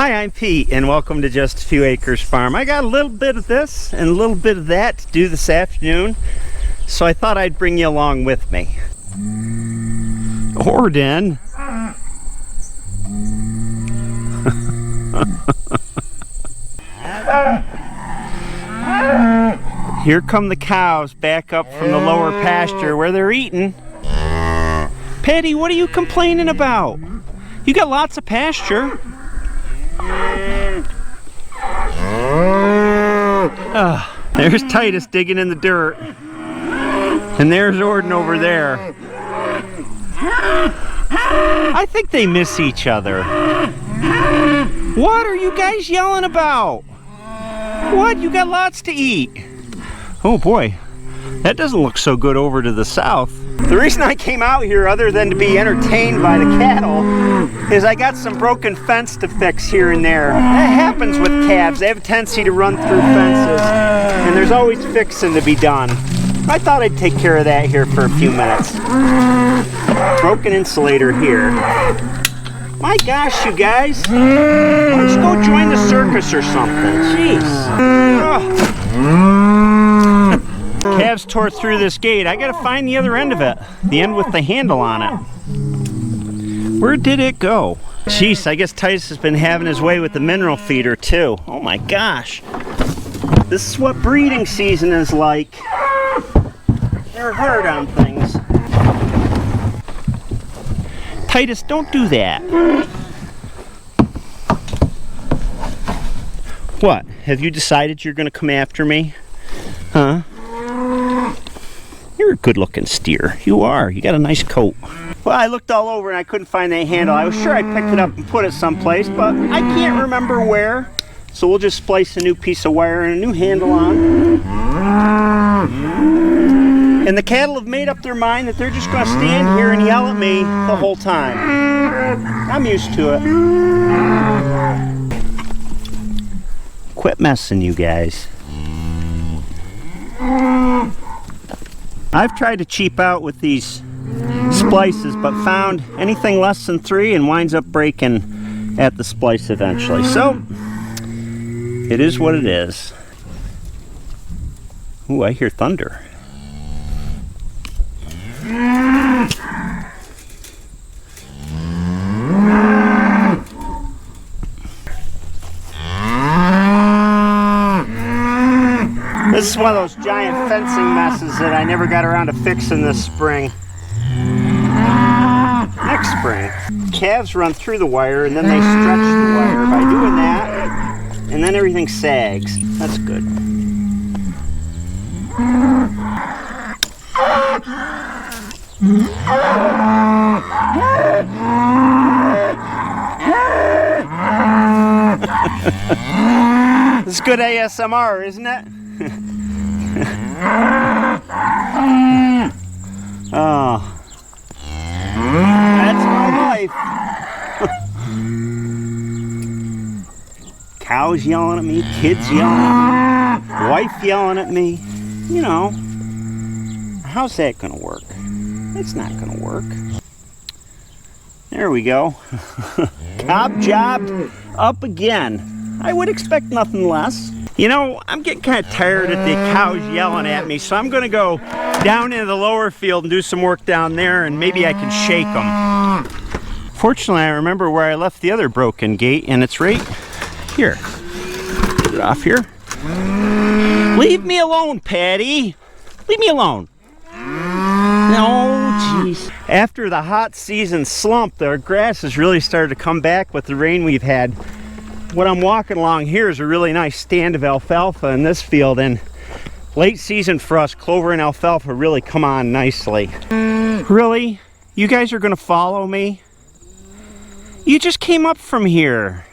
Hi, I'm Pete, and welcome to Just a Few Acres Farm. I got a little bit of this and a little bit of that to do this afternoon, so I thought I'd bring you along with me. Orden. Here come the cows back up from the lower pasture where they're eating. Patty, what are you complaining about? You got lots of pasture. There's Titus digging in the dirt. And there's Orden over there. I think they miss each other. What are you guys yelling about? What? You got lots to eat. Oh boy, that doesn't look so good over to the south. The reason I came out here, other than to be entertained by the cattle, is I got some broken fence to fix here and there. That happens with calves. They have a tendency to run through fences, and there's always fixing to be done. I thought I'd take care of that here for a few minutes. Broken insulator here. My gosh, you guys. Why don't you go join the circus or something? Jeez. Calves tore through this gate. I gotta find the other end of it. The end with the handle on it. Where did it go? Jeez, I guess Titus has been having his way with the mineral feeder too. Oh my gosh. This is what breeding season is like. They're hard on things. Titus, don't do that. What? Have you decided you're gonna come after me? Huh? You're a good-looking steer. You are. You got a nice coat. Well, I looked all over and I couldn't find that handle. I was sure I picked it up and put it someplace, but I can't remember where. So we'll just splice a new piece of wire and a new handle on. And the cattle have made up their mind that they're just going to stand here and yell at me the whole time. I'm used to it. Quit messing, you guys. I've tried to cheap out with these splices, but found anything less than 3 and winds up breaking at the splice eventually. So, it is what it is. Ooh, I hear thunder. This is one of those giant fencing messes that I never got around to fixing this spring. Next spring. Calves run through the wire and then they stretch the wire by doing that, and then everything sags. That's good. This is good ASMR, isn't it? Oh, that's my life. Cows yelling at me, kids yelling at me, wife yelling at me. You know, how's that gonna work? It's not gonna work. There we go. Cob jobbed up again. I would expect nothing less. You know, I'm getting kind of tired of the cows yelling at me, so I'm going to go down into the lower field and do some work down there, and maybe I can shake them. Fortunately, I remember where I left the other broken gate, and it's right here. Get it off here. Leave me alone, Patty. Leave me alone. No, jeez. After the hot season slump, our grass has really started to come back with the rain we've had. What I'm walking along here is a really nice stand of alfalfa in this field, and late season for us, clover and alfalfa really come on nicely. Really? You guys are gonna follow me? You just came up from here.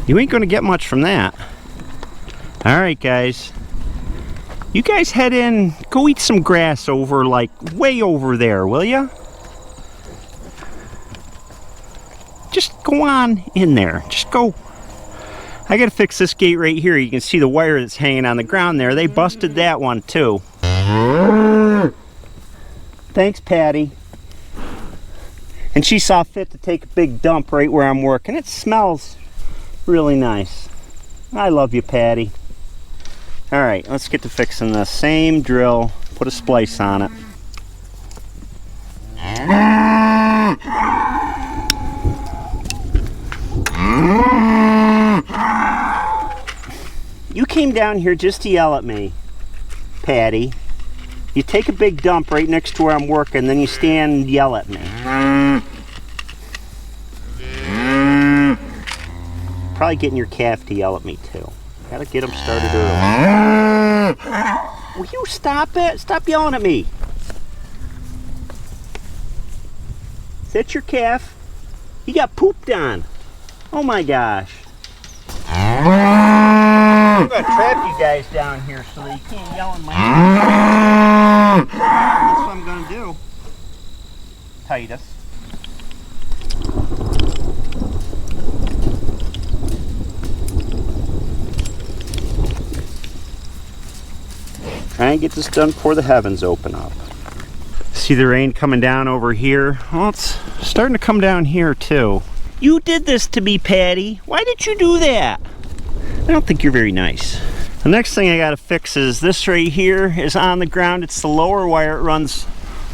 You ain't gonna get much from that. All right, guys. You guys head in, go eat some grass over, like, way over there, will ya? Just go on in there. Just go. I gotta fix this gate right here. You can see the wire that's hanging on the ground there. They busted that one too. Thanks, Patty. And she saw fit to take a big dump right where I'm working. It smells really nice. I love you, Patty. All right, let's get to fixing the same drill. Put a splice on it. You came down here just to yell at me, Patty. You take a big dump right next to where I'm working, then you stand and yell at me. Probably getting your calf to yell at me too. Gotta get him started early. Will you stop it? Stop yelling at me. Is that your calf? He got pooped on. Oh my gosh. I'm gonna trap you guys down here so that you can't yell in my ear. That's what I'm gonna do. Titus. Try and get this done before the heavens open up. See the rain coming down over here? Well, it's starting to come down here too. You did this to me, Patty. Why did you do that? I don't think you're very nice. The next thing I gotta fix is this right here is on the ground. It's the lower wire. It runs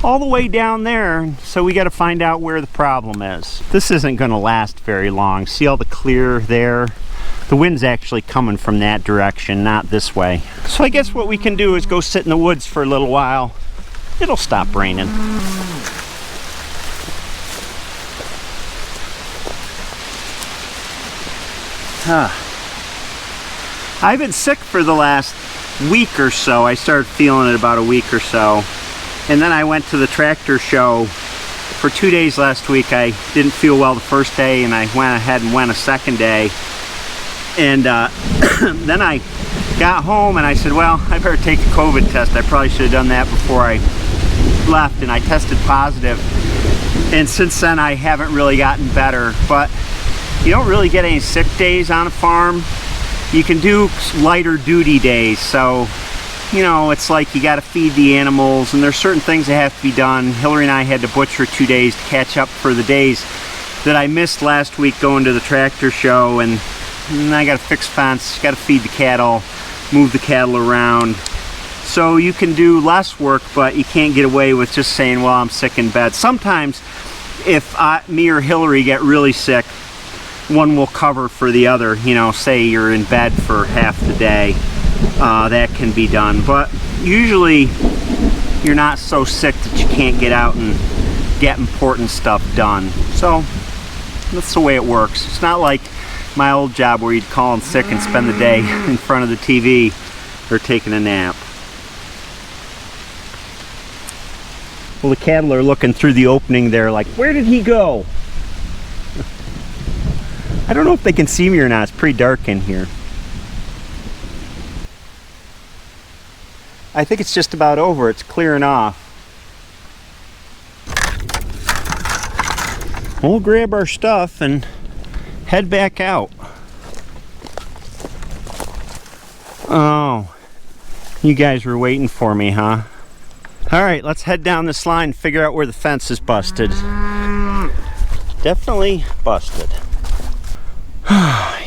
all the way down there. So we gotta find out where the problem is. This isn't gonna last very long. See all the clear there? The wind's actually coming from that direction, not this way. So I guess what we can do is go sit in the woods for a little while. It'll stop raining. I've been sick for the last week or so. I started feeling it about a week or so. And then I went to the tractor show for 2 days last week. I didn't feel well the first day, and I went ahead and went a second day. And then I got home and I said, well, I better take a COVID test. I probably should have done that before I left, and I tested positive. And since then I haven't really gotten better. But you don't really get any sick days on a farm. You can do lighter duty days, so you know, it's like you got to feed the animals, and there's certain things that have to be done. Hillary and I had to butcher 2 days to catch up for the days that I missed last week going to the tractor show, and I got to fix fence, got to feed the cattle, move the cattle around. So you can do less work, but you can't get away with just saying, well, I'm sick in bed. Sometimes if me or Hillary get really sick, one will cover for the other. You know, say you're in bed for half the day, that can be done. But usually you're not so sick that you can't get out and get important stuff done. So that's the way it works. It's not like my old job where you'd call in sick and spend the day in front of the TV or taking a nap. Well, the cattle are looking through the opening there like, where did he go? I don't know if they can see me or not. It's pretty dark in here. I think it's just about over. It's clearing off. We'll grab our stuff and head back out. Oh, you guys were waiting for me, huh? All right, let's head down this line and figure out where the fence is busted. Definitely busted.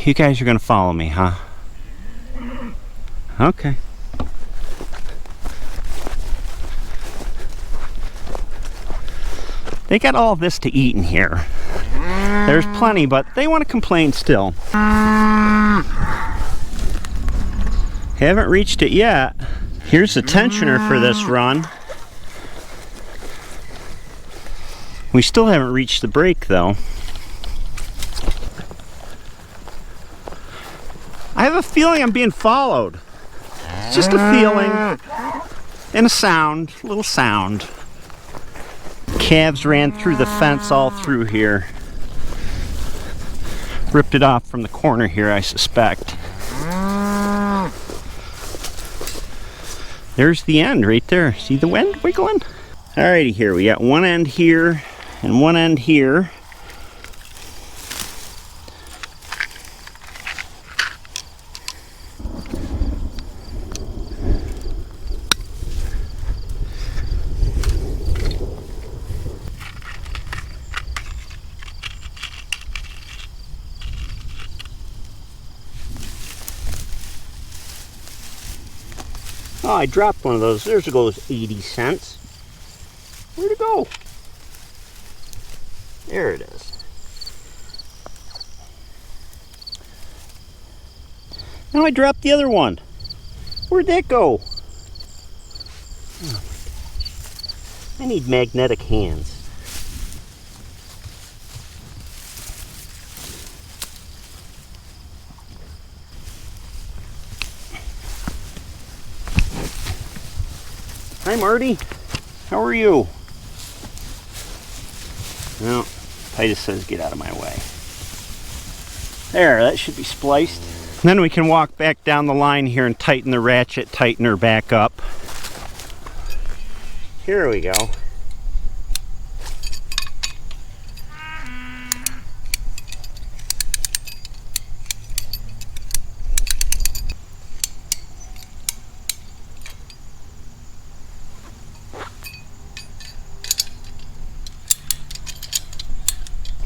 You guys are gonna follow me, huh? Okay. They got all this to eat in here. There's plenty, but they want to complain still. Haven't reached it yet. Here's the tensioner for this run. We still haven't reached the brake though. I have a feeling I'm being followed. It's just a feeling and a sound, a little sound. Calves ran through the fence all through here. Ripped it off from the corner here, I suspect. There's the end right there. See the wind wiggling? Alrighty, here we got one end here and one end here. Oh, I dropped one of those. There goes 80 cents. Where'd it go? There it is. Now I dropped the other one. Where'd that go? Oh, I need magnetic hands. Hi Marty, how are you? No, Titus says get out of my way. There, that should be spliced. Then we can walk back down the line here and tighten the ratchet tightener back up. Here we go.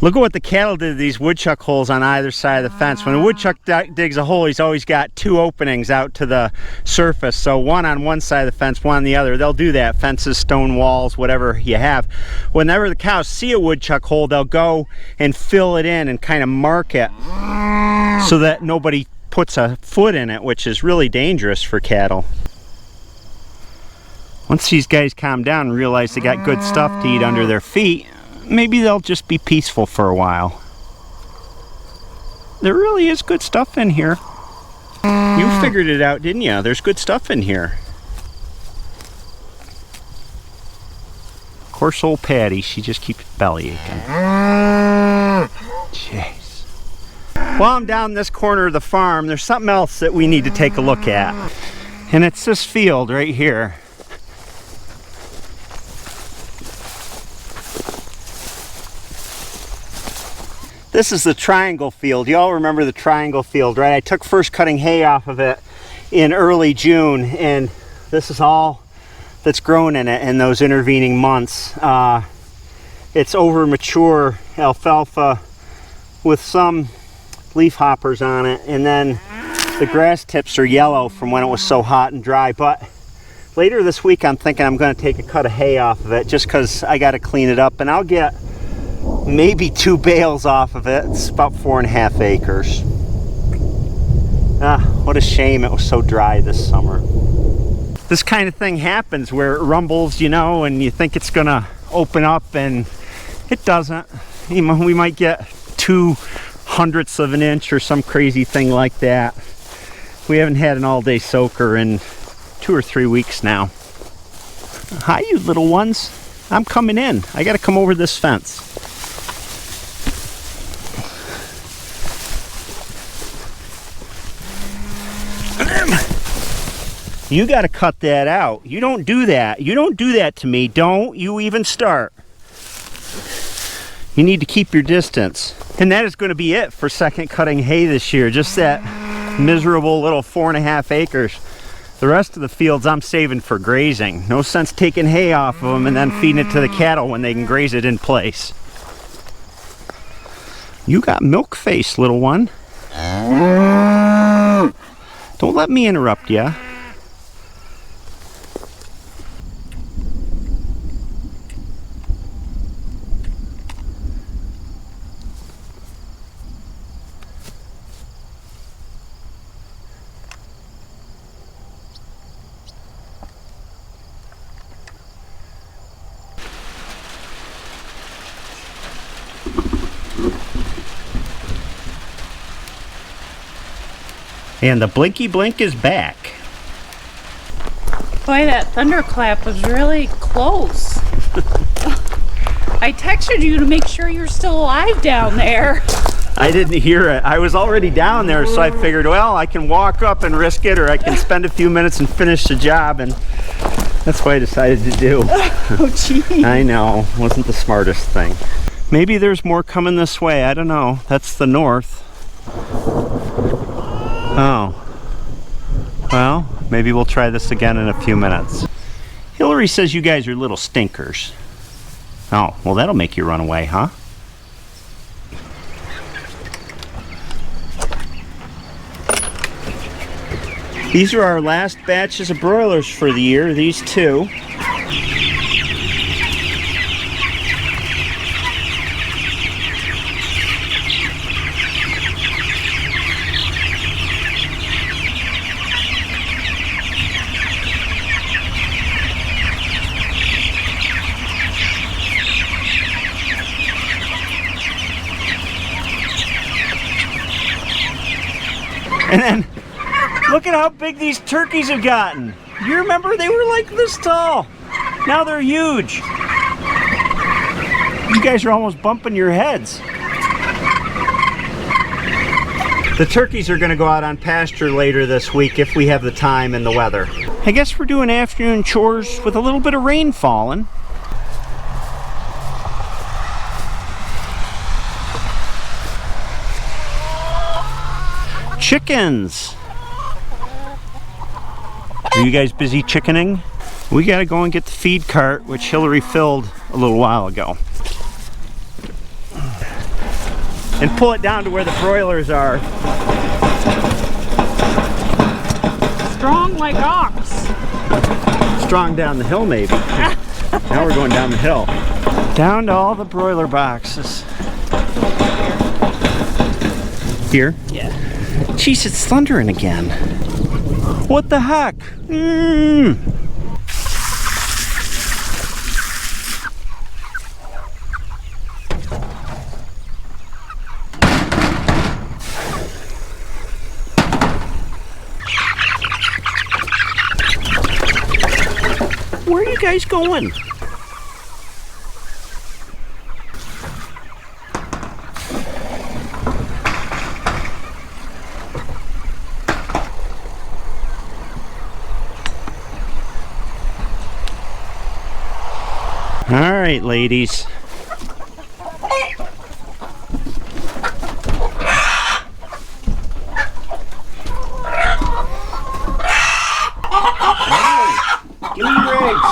Look at what the cattle did to these woodchuck holes on either side of the fence. When a woodchuck digs a hole, he's always got two openings out to the surface. So one on one side of the fence, one on the other. They'll do that, fences, stone walls, whatever you have. Whenever the cows see a woodchuck hole, they'll go and fill it in and kind of mark it so that nobody puts a foot in it, which is really dangerous for cattle. Once these guys calm down and realize they got good stuff to eat under their feet, maybe they'll just be peaceful for a while. There really is good stuff in here. You figured it out, didn't you? There's good stuff in here. Of course, old Patty, she just keeps belly aching. Jeez. While I'm down this corner of the farm, there's something else that we need to take a look at. And it's this field right here. This is the triangle field. You all remember the triangle field, right? I took first cutting hay off of it in early June, and this is all that's grown in it in those intervening months. It's over mature alfalfa with some leaf hoppers on it, and then the grass tips are yellow from when it was so hot and dry. But later this week I'm thinking I'm going to take a cut of hay off of it just because I got to clean it up, and I'll get maybe 2 bales off of it. It's about 4.5 acres. What a shame it was so dry this summer. This kind of thing happens where it rumbles, you know, and you think it's gonna open up and it doesn't. You know, we might get 2/100ths of an inch or some crazy thing like that. We haven't had an all-day soaker in 2 or 3 weeks now. Hi, you little ones. I'm coming in. I gotta come over this fence. You got to cut that out. You don't do that. You don't do that to me. Don't you even start. You need to keep your distance. And that is going to be it for second cutting hay this year. Just that miserable little 4.5 acres. The rest of the fields I'm saving for grazing. No sense taking hay off of them and then feeding it to the cattle when they can graze it in place. You got milk face, little one. Don't let me interrupt you. And the blinky blink is back. Boy, that thunderclap was really close. I texted you to make sure you're still alive down there. I didn't hear it. I was already down there, so I figured, well, I can walk up and risk it, or I can spend a few minutes and finish the job, and that's what I decided to do. Oh, gee. I know, wasn't the smartest thing. Maybe there's more coming this way. I don't know. That's the north. Oh. Well, maybe we'll try this again in a few minutes. Hillary says you guys are little stinkers. Oh, well, that'll make you run away, huh? These are our last batches of broilers for the year, these two. And then, look at how big these turkeys have gotten. You remember they were like this tall. Now they're huge. You guys are almost bumping your heads. The turkeys are gonna go out on pasture later this week if we have the time and the weather. I guess we're doing afternoon chores with a little bit of rain falling. Chickens. Are you guys busy chickening? We gotta go and get the feed cart, which Hillary filled a little while ago. And pull it down to where the broilers are. Strong like ox. Strong down the hill, maybe. Now we're going down the hill. Down to all the broiler boxes. Here? Yeah. Jeez, it's thundering again. What the heck? Where are you guys going? All right, ladies. Give me your eggs.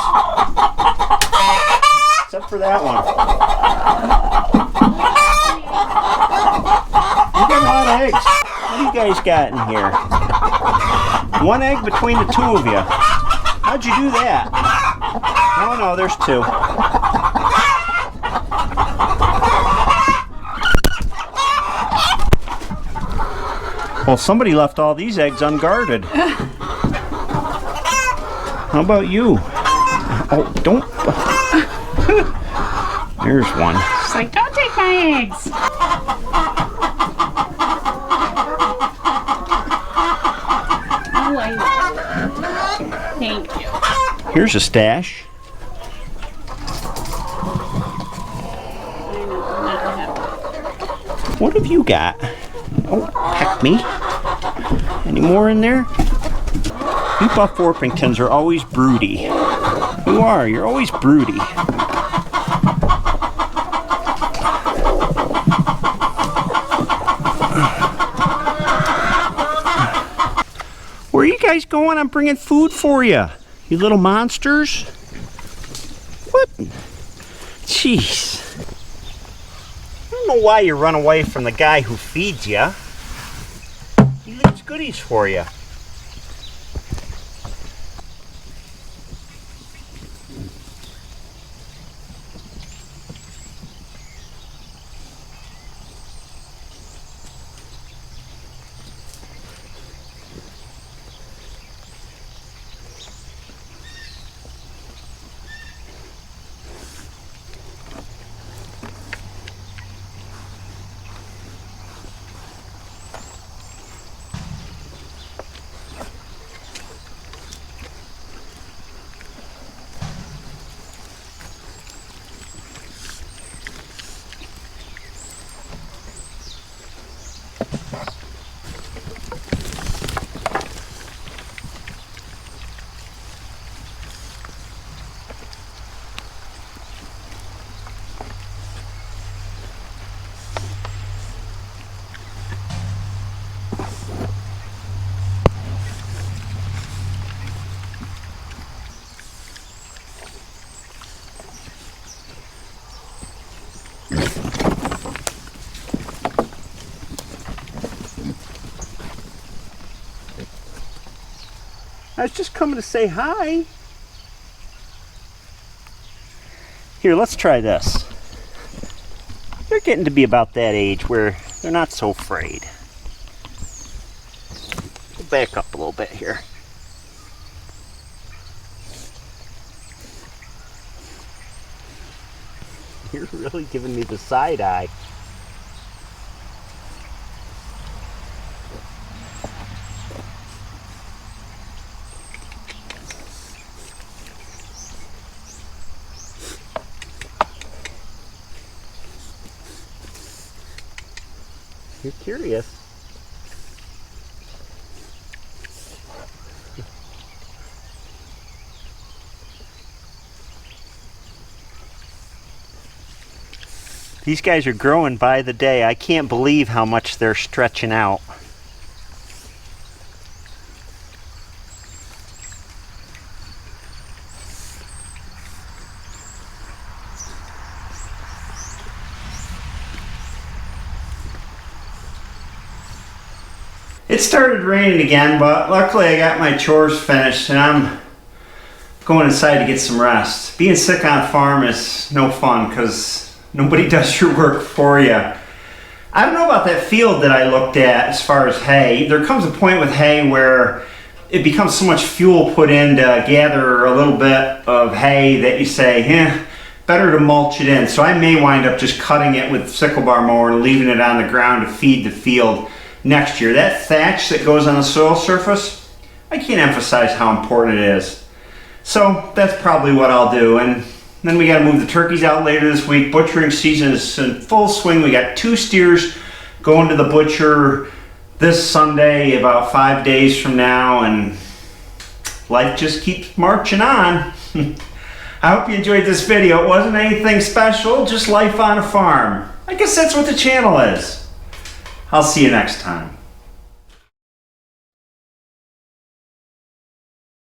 Except for that one. You got a lot of eggs. What do you guys got in here? One egg between the two of you. How'd you do that? Oh no, there's two. Well, somebody left all these eggs unguarded. How about you? Oh, don't. There's one. She's like, don't take my eggs. Oh, thank you. Here's a stash. What have you got? Oh, heck me. Any more in there? You Buff Orpingtons are always broody. You are. You're always broody. Where are you guys going? I'm bringing food for you. You little monsters. What? Jeez. I don't know why you run away from the guy who feeds you. He leaves goodies for you. I was just coming to say hi. Here, let's try this. They're getting to be about that age where they're not so afraid. We'll back up a little bit here. You're really giving me the side eye. You're curious. These guys are growing by the day. I can't believe how much they're stretching out. It started raining again, but luckily I got my chores finished and I'm going inside to get some rest. Being sick on a farm is no fun because nobody does your work for you. I don't know about that field that I looked at as far as hay. There comes a point with hay where it becomes so much fuel put in to gather a little bit of hay that you say, better to mulch it in. So I may wind up just cutting it with sickle bar mower and leaving it on the ground to feed the field next year. That thatch that goes on the soil surface, I can't emphasize how important it is. So that's probably what I'll do. And then we got to move the turkeys out later this week. Butchering season is in full swing. We got 2 steers going to the butcher this Sunday, about 5 days from now, and life just keeps marching on. I hope you enjoyed this video. It wasn't anything special, just life on a farm. I guess that's what the channel is. I'll see you next time.